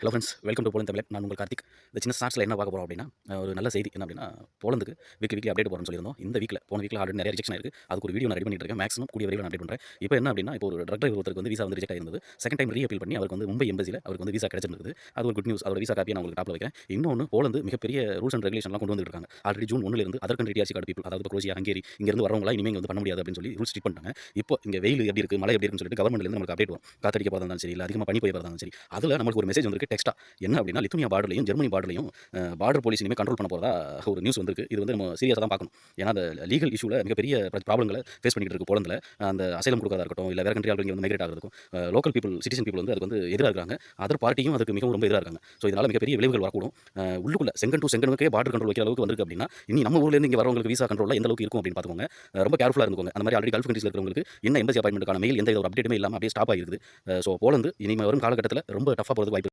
Hello friends, welcome to Poland Tamil. நான் உங்கள் கார்த்திக். இந்த சின்ன ஷார்ட்ஸில் என்ன பார்க்க போகிறோம் அப்படின்னா, ஒரு நல்ல செய்தி என்ன அப்படின்னா, போலந்துக்கு வீக்லி அப்டேட் போகிறோம்னு சொல்லியிருந்தோம். இந்த போன வீக்கில் ஆல்ரெடி நிறைய ரிஜெக்ஷன் ஆயிருக்கு. அதுக்கு ஒரு வீடியோ நான் ரெடி பண்ணிட்டு இருக்கேன். மேக்ஸிமம் கூடிய விரைவில் நான் அப்டேட் பண்ணுறேன். இப்போ என்ன அப்படின்னா, இப்போ ஒரு ட்ரக் டிரைவர் ஒருத்தருக்கு வந்து விசா வந்து ரிஜெக்ட் ஆயிருந்தது. செகண்ட் டைம் அப்பீல் பண்ணி அவருக்கு வந்து மும்பை எம்பசியில் அவருக்கு வந்து விசா கிடைச்சிருந்தது. அது ஒரு குட் நியூஸ். அதோட விசா காப்பியை நான் உங்களுக்கு டாப்ல வைக்கிறேன். இன்னொன்று, போலந்து மிகப்பெரிய ரூல்ஸ் அண்ட் ரெகுலேஷன்லாம் கொண்டு வந்துட்டு இருக்காங்க. ஆல்ரெடி ஜூன் 1 இருந்து other country TRC card people, அதாவது இப்போ குரோஷியா, ஹங்கேரி இங்கிருந்து வரவங்களா இனிமேல் வந்து பண்ண முடியாது அப்படின்னு சொல்லி ரூல்ஸ் ஸ்ட்ரிக்ட் பண்ணிட்டாங்க. இப்போ இங்கே வெயில் எப்படி இருக்கு, மழை எப்படி இருக்குன்னு சொல்லிட்டு கவர்மெண்ட்லேருந்து நமக்கு அப்டேட் வரும். காத்தடிக்க போறதா இருந்தாலும் சரி, இல்லை அதிகமாக பனி பெய்ய போறதா இருந்தாலும் சரி, அதில் நமக்கு ஒரு மெசேஜ் வந்திருக்கு டெக்ஸ்ட்டா. என்ன அப்படின்னா, லித்துனியா பார்டர்லையும் ஜெர்மனி பார்டர்லையும் பார்டர் போலீஸ் இனிமேல் கண்ட்ரோல் பண்ண போறதா ஒரு நியூஸ் வந்திருக்கு. இது வந்து நம்ம சீரியஸா தான் பார்க்கணும். ஏன்னா அந்த லீகல் இஷ்யூல மிகப்பெரிய ப்ராப்ளங்கள ஃபேஸ் பண்ணிட்டு இருக்கு போலந்துல. அந்த அசைலம் கொடுக்கறதா இருக்கட்டும், இல்ல வேற கண்ட்ரி ஆட்கள் இங்க வந்து மைக்ரேட் ஆகுறதுக்கும், லோக்கல் பீப்பிள், சிட்டிசன் பீப்பிள் வந்து அதுக்கு வந்து எதிரா இருக்காங்க. அதர் பார்ட்டியும் அதுக்கு மிகவும் ரொம்ப எதிரா இருக்காங்க. ஸோ இதனால மிகப்பெரிய விளைவுகள் வரக்கூடும். உள்ளுக்குள்ள செங்கன் டு செங்கனுக்கே பார்டர் கண்ட்ரோல் வைக்கிற அளவுக்கு வந்திருக்கு அப்படின்னா, இனி நம்ம ஊர்ல இருந்து இங்க வரவங்களுக்கு விசா கண்ட்ரோல்ல எந்த அளவுக்கு இருக்கும் அப்படின்னு பார்த்துக்கோங்க. ரொம்ப கேர்ஃபுல்லா இருந்துக்கோங்க. அந்த மாதிரி ஆல்ரெடி கல்ஃப் கண்ட்ரீஸ்ல இருக்கிறவங்களுக்கு என்ன எம்பசி அப்பாயின்ட்மென்ட்க்கான மெயில் எந்த ஒரு அப்டேட்டுமே இல்லாம அப்படியே ஸ்டாப் ஆகிருக்குது. ஸோ போலந்து இனிமே வரும் காலகட்டத்தில ரொம்ப டஃப்பா போறதுக்கு வாய்ப்பு